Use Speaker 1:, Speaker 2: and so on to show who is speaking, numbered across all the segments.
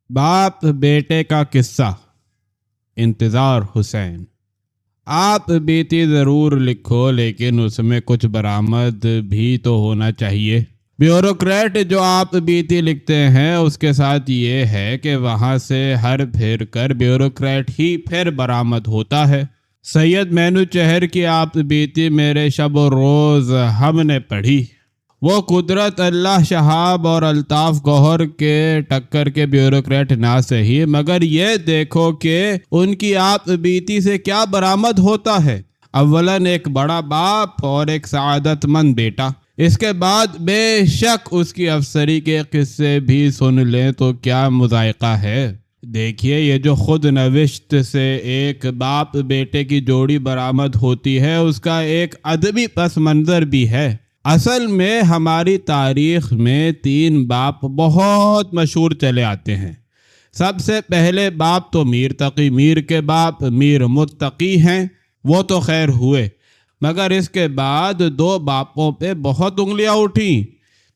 Speaker 1: باپ بیٹے کا قصہ، انتظار حسین۔ آپ بیتی ضرور لکھو لیکن اس میں کچھ برآمد بھی تو ہونا چاہیے۔ بیوروکریٹ جو آپ بیتی لکھتے ہیں اس کے ساتھ یہ ہے کہ وہاں سے ہر پھر کر بیوروکریٹ ہی پھر برآمد ہوتا ہے۔ سید مینو چہر کی آپ بیتی میرے شب و روز ہم نے پڑھی۔ وہ قدرت اللہ شہاب اور الطاف گوہر کے ٹکر کے بیوروکریٹ نہ صحیح، مگر یہ دیکھو کہ ان کی آپ بیتی سے کیا برآمد ہوتا ہے۔ اولاً ایک بڑا باپ اور ایک سعادت مند بیٹا، اس کے بعد بے شک اس کی افسری کے قصے بھی سن لیں تو کیا مذائقہ ہے۔ دیکھیے یہ جو خود نوشت سے ایک باپ بیٹے کی جوڑی برآمد ہوتی ہے اس کا ایک ادبی پس منظر بھی ہے۔ اصل میں ہماری تاریخ میں 3 باپ بہت مشہور چلے آتے ہیں۔ سب سے پہلے باپ تو میر تقی میر کے باپ میر متقی ہیں، وہ تو خیر ہوئے، مگر اس کے بعد 2 باپوں پہ بہت انگلیاں اٹھیں۔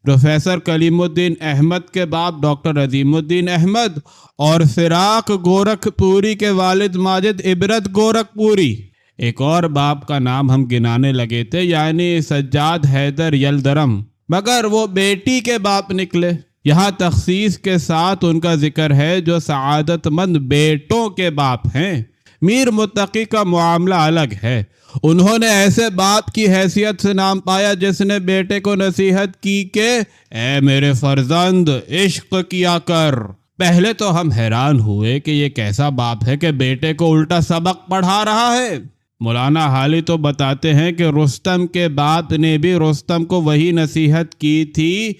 Speaker 1: پروفیسر کلیم الدین احمد کے باپ ڈاکٹر عظیم الدین احمد اور فراق گورکھ پوری کے والد ماجد عبرت گورکھ پوری۔ ایک اور باپ کا نام ہم گنانے لگے تھے، یعنی سجاد حیدر یلدرم، مگر وہ بیٹی کے باپ نکلے۔ یہاں تخصیص کے ساتھ ان کا ذکر ہے جو سعادت مند بیٹوں کے باپ ہیں۔ میر متقی کا معاملہ الگ ہے، انہوں نے ایسے باپ کی حیثیت سے نام پایا جس نے بیٹے کو نصیحت کی کہ اے میرے فرزند عشق کیا کر۔ پہلے تو ہم حیران ہوئے کہ یہ کیسا باپ ہے کہ بیٹے کو الٹا سبق پڑھا رہا ہے۔ مولانا حالی تو بتاتے ہیں کہ رستم کے باپ نے بھی رستم کو وہی نصیحت کی تھی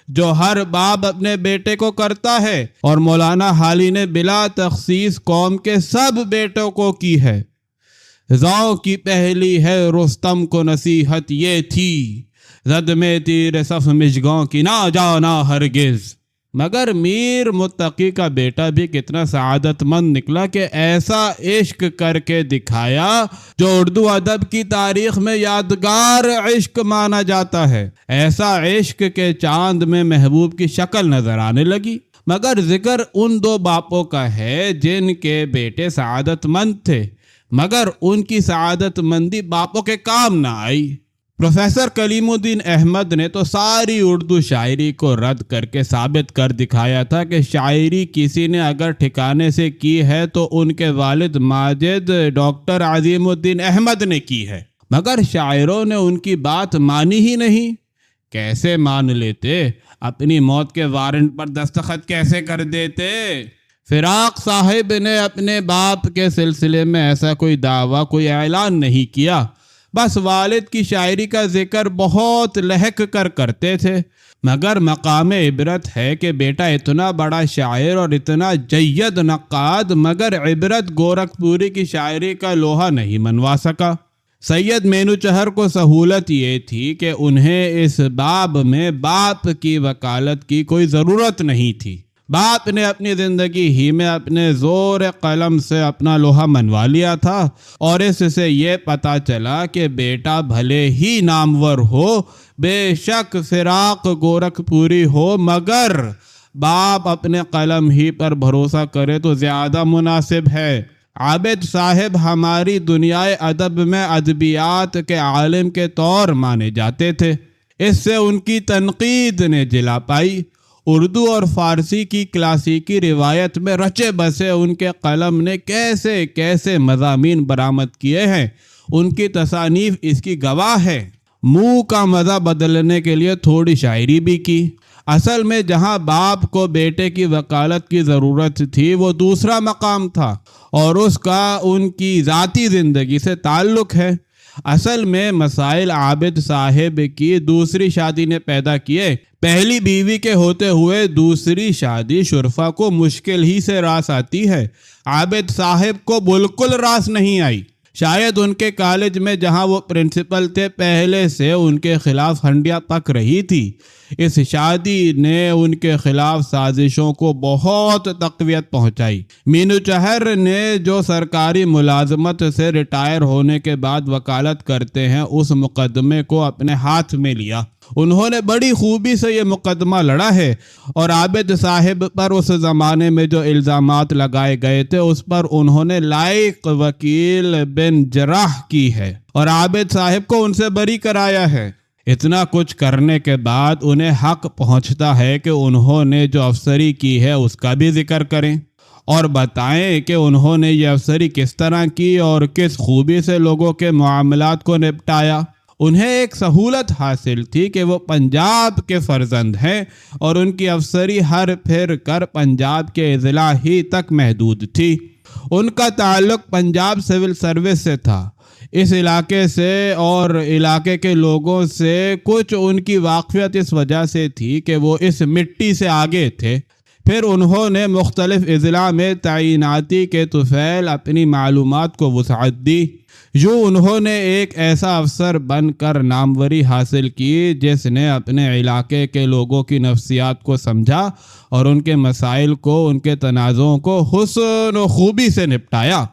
Speaker 1: جو ہر باپ اپنے بیٹے کو کرتا ہے، اور مولانا حالی نے بلا تخصیص قوم کے سب بیٹوں کو کی ہے۔ ذو کی پہلی ہے رستم کو نصیحت یہ تھی، زد میں تیر صف مژگاں کی نہ جانا ہرگز۔ مگر میر متقی کا بیٹا بھی کتنا سعادت مند نکلا کہ ایسا عشق کر کے دکھایا جو اردو ادب کی تاریخ میں یادگار عشق مانا جاتا ہے۔ ایسا عشق کے چاند میں محبوب کی شکل نظر آنے لگی۔ مگر ذکر ان 2 باپوں کا ہے جن کے بیٹے سعادت مند تھے، مگر ان کی سعادت مندی باپوں کے کام نہ آئی۔ پروفیسر کلیم الدین احمد نے تو ساری اردو شاعری کو رد کر کے ثابت کر دکھایا تھا کہ شاعری کسی نے اگر ٹھکانے سے کی ہے تو ان کے والد ماجد ڈاکٹر عظیم الدین احمد نے کی ہے، مگر شاعروں نے ان کی بات مانی ہی نہیں۔ کیسے مان لیتے؟ اپنی موت کے وارنٹ پر دستخط کیسے کر دیتے؟ فراق صاحب نے اپنے باپ کے سلسلے میں ایسا کوئی دعویٰ، کوئی اعلان نہیں کیا، بس والد کی شاعری کا ذکر بہت لہک کر کرتے تھے۔ مگر مقام عبرت ہے کہ بیٹا اتنا بڑا شاعر اور اتنا جید نقاد، مگر عبرت گورکھ پوری کی شاعری کا لوہا نہیں منوا سکا۔ سید مینو چہر کو سہولت یہ تھی کہ انہیں اس باب میں باپ کی وکالت کی کوئی ضرورت نہیں تھی۔ باپ نے اپنی زندگی ہی میں اپنے زور قلم سے اپنا لوہا منوا لیا تھا، اور اس سے یہ پتہ چلا کہ بیٹا بھلے ہی نامور ہو، بے شک فراق گورکھ پوری ہو، مگر باپ اپنے قلم ہی پر بھروسہ کرے تو زیادہ مناسب ہے۔ عابد صاحب ہماری دنیائے ادب میں ادبیات کے عالم کے طور مانے جاتے تھے، اس سے ان کی تنقید نے جلا پائی۔ اردو اور فارسی کی کلاسیکی روایت میں رچے بسے ان کے قلم نے کیسے کیسے مضامین برآمد کیے ہیں، ان کی تصانیف اس کی گواہ ہے۔ منہ کا مزہ بدلنے کے لیے تھوڑی شاعری بھی کی۔ اصل میں جہاں باپ کو بیٹے کی وکالت کی ضرورت تھی وہ دوسرا مقام تھا، اور اس کا ان کی ذاتی زندگی سے تعلق ہے۔ اصل میں مسائل عابد صاحب کی دوسری شادی نے پیدا کیے۔ پہلی بیوی کے ہوتے ہوئے دوسری شادی شرفا کو مشکل ہی سے راس آتی ہے، عابد صاحب کو بالکل راس نہیں آئی۔ شاید ان کے کالج میں جہاں وہ پرنسپل تھے پہلے سے ان کے خلاف ہنڈیاں پک رہی تھی۔ اس شادی نے ان کے خلاف سازشوں کو بہت تقویت پہنچائی۔ مینو چہر نے جو سرکاری ملازمت سے ریٹائر ہونے کے بعد وکالت کرتے ہیں اس مقدمے کو اپنے ہاتھ میں لیا۔ انہوں نے بڑی خوبی سے یہ مقدمہ لڑا ہے، اور عابد صاحب پر اس زمانے میں جو الزامات لگائے گئے تھے اس پر انہوں نے لائق وکیل بن جراح کی ہے، اور عابد صاحب کو ان سے بری کرایا ہے۔ اتنا کچھ کرنے کے بعد انہیں حق پہنچتا ہے کہ انہوں نے جو افسری کی ہے اس کا بھی ذکر کریں، اور بتائیں کہ انہوں نے یہ افسری کس طرح کی اور کس خوبی سے لوگوں کے معاملات کو نپٹایا۔ انہیں ایک سہولت حاصل تھی کہ وہ پنجاب کے فرزند ہیں، اور ان کی افسری ہر پھر کر پنجاب کے اضلاع ہی تک محدود تھی۔ ان کا تعلق پنجاب سول سروس سے تھا۔ اس علاقے سے اور علاقے کے لوگوں سے کچھ ان کی واقفیت اس وجہ سے تھی کہ وہ اس مٹی سے آگے تھے۔ پھر انہوں نے مختلف اضلاع میں تعیناتی کے طفیل اپنی معلومات کو وسعت دی۔ یوں انہوں نے ایک ایسا افسر بن کر ناموری حاصل کی جس نے اپنے علاقے کے لوگوں کی نفسیات کو سمجھا اور ان کے مسائل کو، ان کے تنازعوں کو حسن و خوبی سے نپٹایا۔